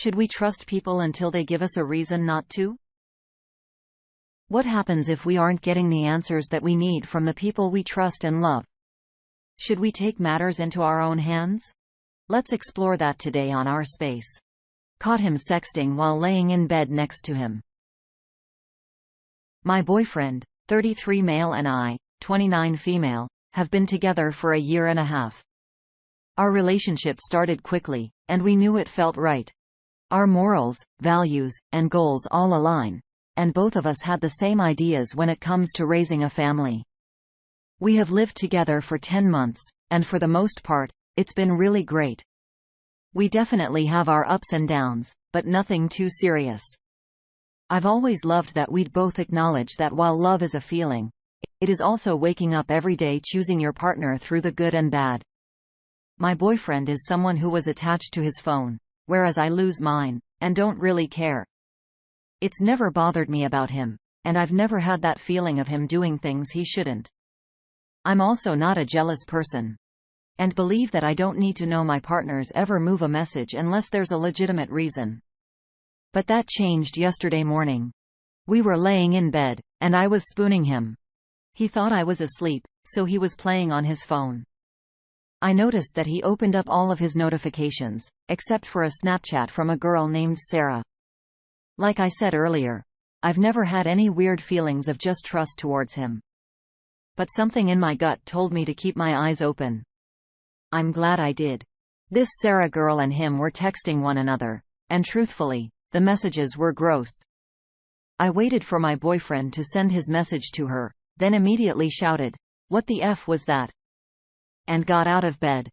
Should we trust people until they give us a reason not to? What happens if we aren't getting the answers that we need from the people we trust and love? Should we take matters into our own hands? Let's explore that today on Our Space. Caught him sexting while laying in bed next to him. My boyfriend, 33 male, and I, 29 female, have been together for a year and a half. Our relationship started quickly, and we knew it felt right. Our morals, values, and goals all align, and both of us had the same ideas when it comes to raising a family. We have lived together for 10 months, and for the most part, it's been really great. We definitely have our ups and downs, but nothing too serious. I've always loved that we'd both acknowledge that while love is a feeling, it is also waking up every day choosing your partner through the good and bad. My boyfriend is someone who was attached to his phone, whereas I lose mine, and don't really care. It's never bothered me about him, and I've never had that feeling of him doing things he shouldn't. I'm also not a jealous person, and believe that I don't need to know my partner's ever move a message unless there's a legitimate reason. But that changed yesterday morning. We were laying in bed, and I was spooning him. He thought I was asleep, so he was playing on his phone. I noticed that he opened up all of his notifications, except for a Snapchat from a girl named Sarah. Like I said earlier, I've never had any weird feelings of just trust towards him. But something in my gut told me to keep my eyes open. I'm glad I did. This Sarah girl and him were texting one another, and truthfully, the messages were gross. I waited for my boyfriend to send his message to her, then immediately shouted, "What the F was that?" and got out of bed.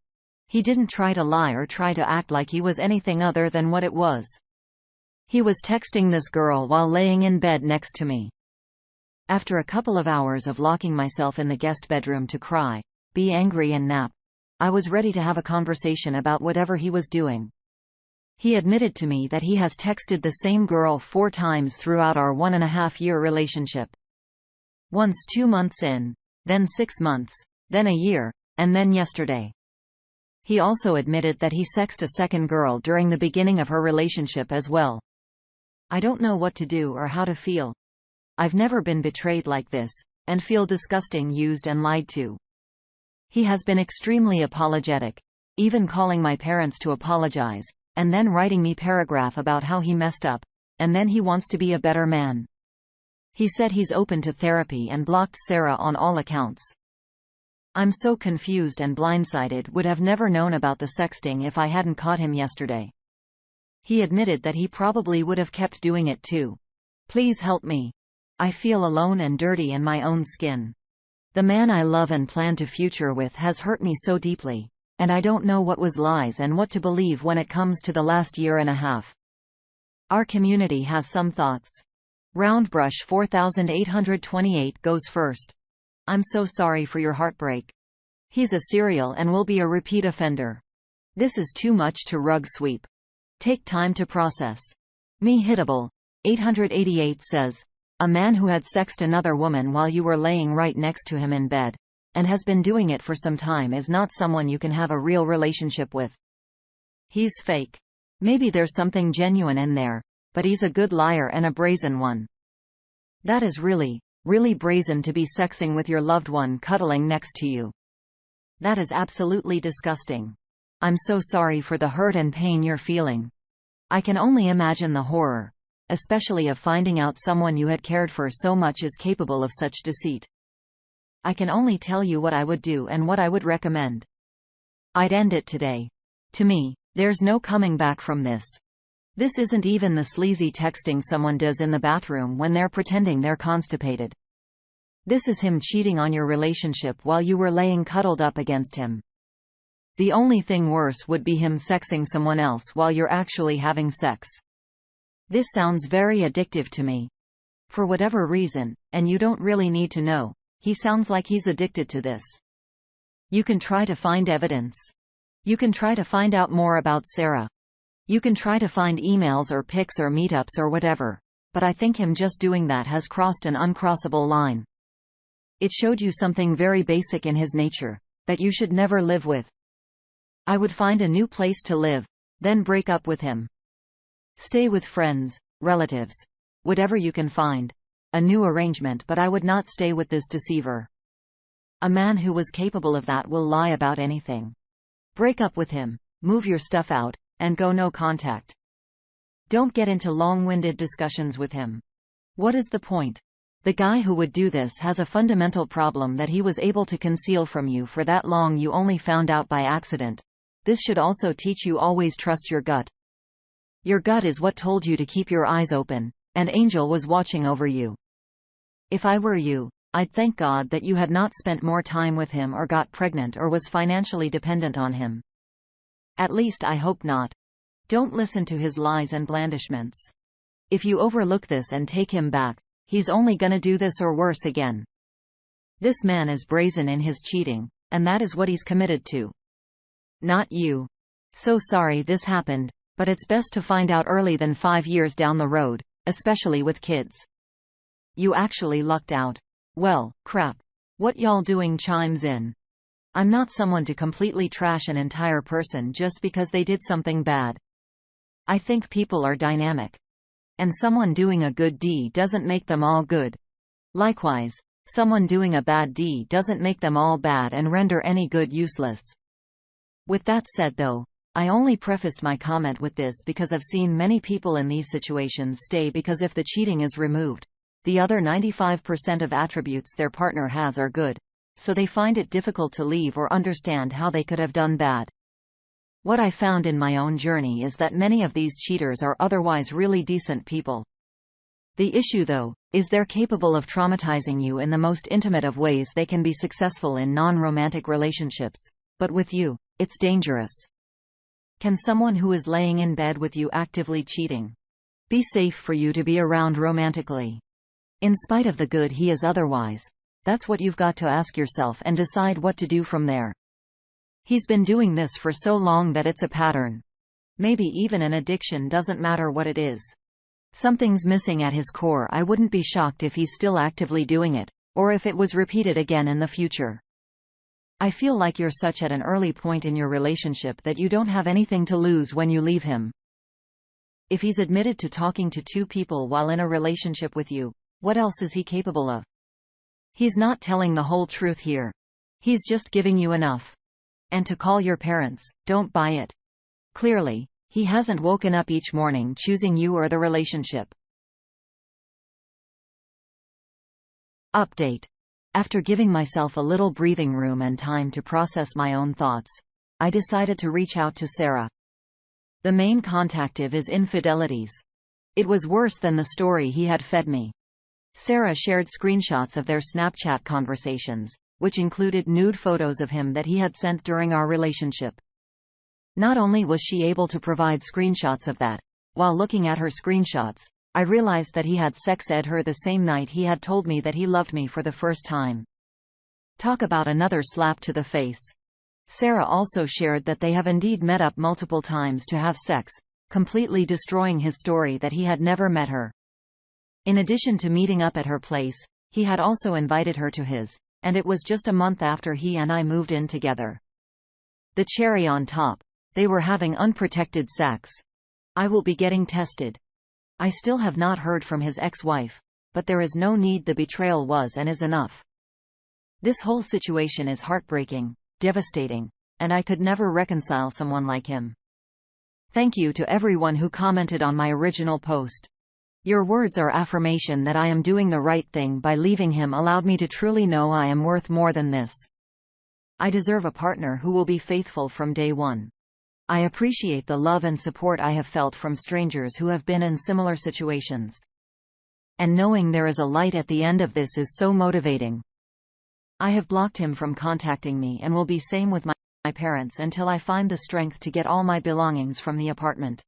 He didn't try to lie or try to act like he was anything other than what it was. He was texting this girl while laying in bed next to me. After a couple of hours of locking myself in the guest bedroom to cry, be angry and nap, I was ready to have a conversation about whatever he was doing. He admitted to me that he has texted the same girl 4 times throughout our 1.5-year relationship. Once 2 months in, then 6 months, then a year, and then yesterday. He also admitted that he sexted a second girl during the beginning of her relationship as well. I don't know what to do or how to feel. I've never been betrayed like this, and feel disgusting, used and lied to. He has been extremely apologetic, even calling my parents to apologize, and then writing me paragraph about how he messed up, and then he wants to be a better man. He said he's open to therapy and blocked Sarah on all accounts. I'm so confused and blindsided, would have never known about the sexting if I hadn't caught him yesterday. He admitted that he probably would have kept doing it too. Please help me. I feel alone and dirty in my own skin. The man I love and plan to future with has hurt me so deeply, and I don't know what was lies and what to believe when it comes to the last year and a half. Our community has some thoughts. Roundbrush 4828 goes first. I'm so sorry for your heartbreak. He's a serial and will be a repeat offender. This is too much to rug sweep. Take time to process. Me Hittable 888 says, a man who had sexted another woman while you were laying right next to him in bed, and has been doing it for some time, is not someone you can have a real relationship with. He's fake. Maybe there's something genuine in there, but he's a good liar and a brazen one. That is really brazen to be sexing with your loved one cuddling next to you. That is absolutely disgusting. I'm so sorry for the hurt and pain you're feeling. I can only imagine the horror, especially of finding out someone you had cared for so much is capable of such deceit. I can only tell you what I would do and what I would recommend. I'd end it today. To me, there's no coming back from this. This isn't even the sleazy texting someone does in the bathroom when they're pretending they're constipated. This is him cheating on your relationship while you were laying cuddled up against him. The only thing worse would be him sexing someone else while you're actually having sex. This sounds very addictive to me. For whatever reason, and you don't really need to know, he sounds like he's addicted to this. You can try to find evidence. You can try to find out more about Sarah. You can try to find emails or pics or meetups or whatever, but I think him just doing that has crossed an uncrossable line. It showed you something very basic in his nature, that you should never live with. I would find a new place to live, then break up with him. Stay with friends, relatives. Whatever you can find. A new arrangement, but I would not stay with this deceiver. A man who was capable of that will lie about anything. Break up with him, move your stuff out, and go no contact. Don't get into long-winded discussions with him. What is the point? The guy who would do this has a fundamental problem that he was able to conceal from you for that long. You only found out by accident. This should also teach you always trust your gut. Your gut is what told you to keep your eyes open, and Angel was watching over you. If I were you, I'd thank God that you had not spent more time with him or got pregnant or was financially dependent on him. At least I hope not. Don't listen to his lies and blandishments. If you overlook this and take him back, he's only gonna do this or worse again. This man is brazen in his cheating, and that is what he's committed to. Not you. So sorry this happened, but it's best to find out early than 5 years down the road, especially with kids. You actually lucked out. Well, crap. What y'all doing chimes in. I'm not someone to completely trash an entire person just because they did something bad. I think people are dynamic. And someone doing a good deed doesn't make them all good. Likewise, someone doing a bad deed doesn't make them all bad and render any good useless. With that said though, I only prefaced my comment with this because I've seen many people in these situations stay because if the cheating is removed, the other 95% of attributes their partner has are good, so they find it difficult to leave or understand how they could have done bad. What I found in my own journey is that many of these cheaters are otherwise really decent people. The issue though, is they're capable of traumatizing you in the most intimate of ways. They can be successful in non-romantic relationships, but with you, it's dangerous. Can someone who is laying in bed with you actively cheating be safe for you to be around romantically? In spite of the good he is otherwise? That's what you've got to ask yourself and decide what to do from there. He's been doing this for so long that it's a pattern. Maybe even an addiction, doesn't matter what it is. Something's missing at his core. I wouldn't be shocked if he's still actively doing it, or if it was repeated again in the future. I feel like you're such at an early point in your relationship that you don't have anything to lose when you leave him. If he's admitted to talking to 2 people while in a relationship with you, what else is he capable of? He's not telling the whole truth here. He's just giving you enough. And to call your parents, don't buy it. Clearly, he hasn't woken up each morning choosing you or the relationship. Update. After giving myself a little breathing room and time to process my own thoughts, I decided to reach out to Sarah. The main contactive is infidelities. It was worse than the story he had fed me. Sarah shared screenshots of their Snapchat conversations, which included nude photos of him that he had sent during our relationship. Not only was she able to provide screenshots of that, while looking at her screenshots, I realized that he had sex ed her the same night he had told me that he loved me for the first time. Talk about another slap to the face. Sarah also shared that they have indeed met up multiple times to have sex, completely destroying his story that he had never met her. In addition to meeting up at her place, he had also invited her to his, and it was just a month after he and I moved in together. The cherry on top, they were having unprotected sex. I will be getting tested. I still have not heard from his ex-wife, but there is no need. The betrayal was and is enough. This whole situation is heartbreaking, devastating, and I could never reconcile someone like him. Thank you to everyone who commented on my original post. Your words are affirmation that I am doing the right thing by leaving him allowed me to truly know I am worth more than this. I deserve a partner who will be faithful from day one. I appreciate the love and support I have felt from strangers who have been in similar situations. And knowing there is a light at the end of this is so motivating. I have blocked him from contacting me and will be same with my parents until I find the strength to get all my belongings from the apartment.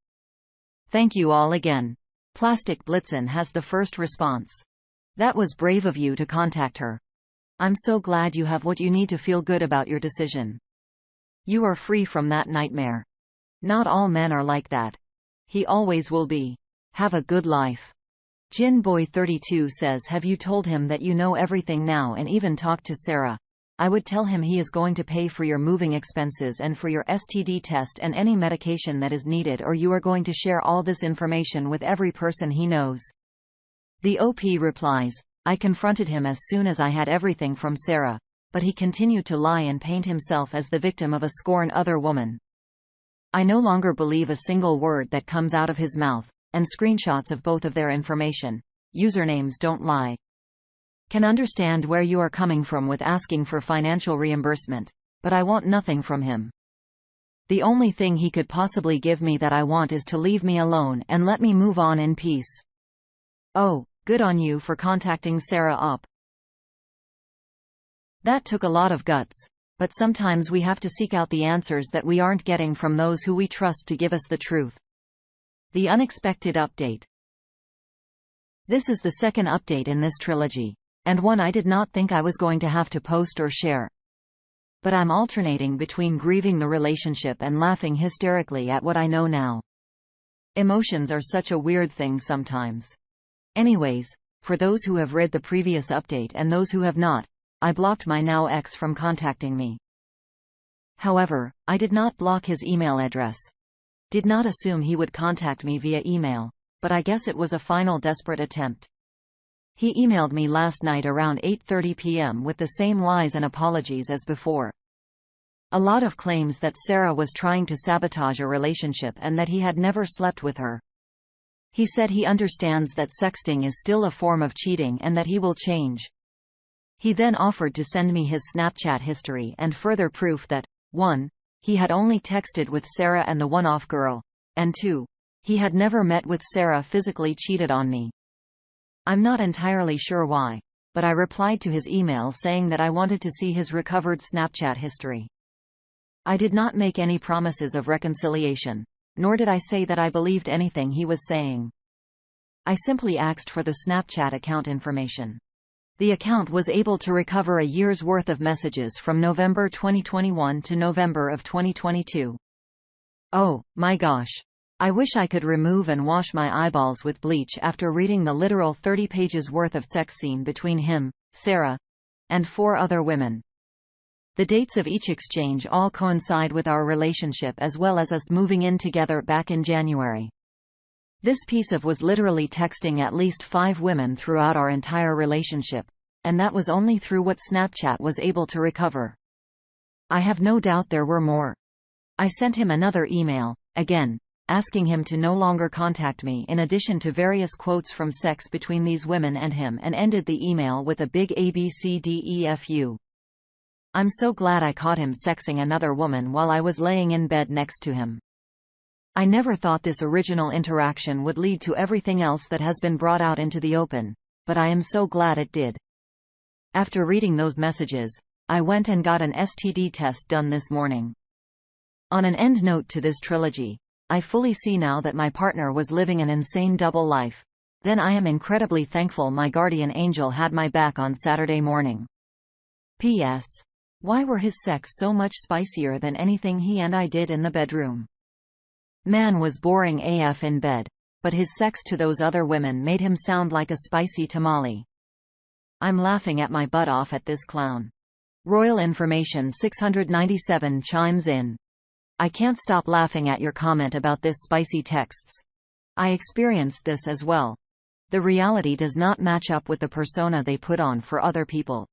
Thank you all again. Plastic Blitzen has the first response. That was brave of you to contact her. I'm so glad you have what you need to feel good about your decision. You are free from that nightmare. Not all men are like that. He always will be. Have a good life. Jinboy32 says, have you told him that you know everything now and even talked to Sarah? I would tell him he is going to pay for your moving expenses and for your STD test and any medication that is needed, or you are going to share all this information with every person he knows. The OP replies, I confronted him as soon as I had everything from Sarah, but he continued to lie and paint himself as the victim of a scorned other woman. I no longer believe a single word that comes out of his mouth, and screenshots of both of their information. Usernames don't lie. Can understand where you are coming from with asking for financial reimbursement, but I want nothing from him. The only thing he could possibly give me that I want is to leave me alone and let me move on in peace. Oh, good on you for contacting Sarah up. That took a lot of guts, but sometimes we have to seek out the answers that we aren't getting from those who we trust to give us the truth. The unexpected update. This is the second update in this trilogy, and one I did not think I was going to have to post or share. But I'm alternating between grieving the relationship and laughing hysterically at what I know now. Emotions are such a weird thing sometimes. Anyways, for those who have read the previous update and those who have not, I blocked my now ex from contacting me. However, I did not block his email address. Did not assume he would contact me via email, but I guess it was a final desperate attempt. He emailed me last night around 8:30 p.m. with the same lies and apologies as before. A lot of claims that Sarah was trying to sabotage a relationship and that he had never slept with her. He said he understands that sexting is still a form of cheating and that he will change. He then offered to send me his Snapchat history and further proof that 1. He had only texted with Sarah and the one-off girl, and 2. He had never met with Sarah, physically cheated on me. I'm not entirely sure why, but I replied to his email saying that I wanted to see his recovered Snapchat history. I did not make any promises of reconciliation, nor did I say that I believed anything he was saying. I simply asked for the Snapchat account information. The account was able to recover a year's worth of messages from November 2021 to November of 2022. Oh, my gosh. I wish I could remove and wash my eyeballs with bleach after reading the literal 30 pages worth of sex scene between him, Sarah, and 4 other women. The dates of each exchange all coincide with our relationship as well as us moving in together back in January. This piece of was literally texting at least 5 women throughout our entire relationship, and that was only through what Snapchat was able to recover. I have no doubt there were more. I sent him another email, again, asking him to no longer contact me, in addition to various quotes from sex between these women and him, and ended the email with a big ABCDEFU. I'm so glad I caught him sexing another woman while I was laying in bed next to him. I never thought this original interaction would lead to everything else that has been brought out into the open, but I am so glad it did. After reading those messages, I went and got an STD test done this morning. On an end note to this trilogy, I fully see now that my partner was living an insane double life. Then I am incredibly thankful my guardian angel had my back on Saturday morning. P.S. Why were his sex so much spicier than anything he and I did in the bedroom? Man was boring AF in bed, but his sex to those other women made him sound like a spicy tamale. I'm laughing at my butt off at this clown. Royal Information 697 chimes in. I can't stop laughing at your comment about this spicy texts. I experienced this as well. The reality does not match up with the persona they put on for other people.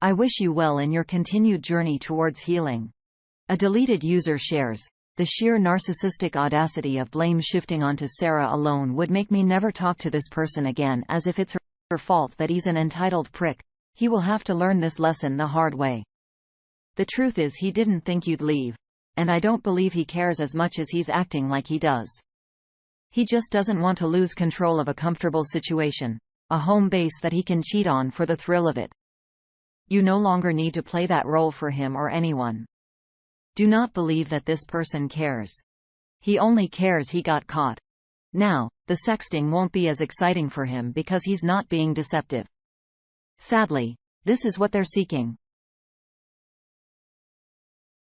I wish you well in your continued journey towards healing. A deleted user shares, the sheer narcissistic audacity of blame shifting onto Sarah alone would make me never talk to this person again, as if it's her fault that he's an entitled prick. He will have to learn this lesson the hard way. The truth is he didn't think you'd leave, and I don't believe he cares as much as he's acting like he does. He just doesn't want to lose control of a comfortable situation, a home base that he can cheat on for the thrill of it. You no longer need to play that role for him or anyone. Do not believe that this person cares. He only cares he got caught. Now, the sexting won't be as exciting for him because he's not being deceptive. Sadly, this is what they're seeking.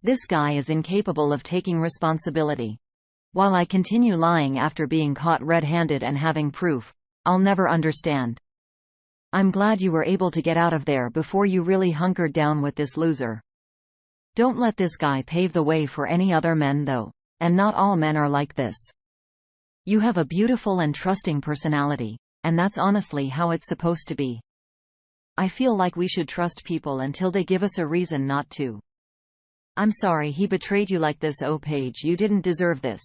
This guy is incapable of taking responsibility. While I continue lying after being caught red-handed and having proof, I'll never understand. I'm glad you were able to get out of there before you really hunkered down with this loser. Don't let this guy pave the way for any other men though. And not all men are like this. You have a beautiful and trusting personality, and that's honestly how it's supposed to be. I feel like we should trust people until they give us a reason not to. I'm sorry he betrayed you like this. Oh Paige, you didn't deserve this.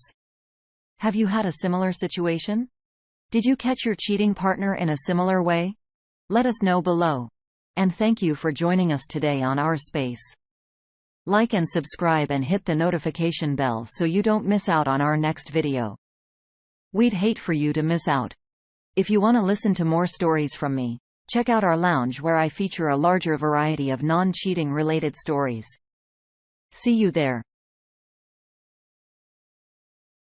Have you had a similar situation? Did you catch your cheating partner in a similar way? Let us know below. And thank you for joining us today on our space. Like and subscribe and hit the notification bell so you don't miss out on our next video. We'd hate for you to miss out. If you want to listen to more stories from me, check out our lounge where I feature a larger variety of non-cheating related stories. See you there.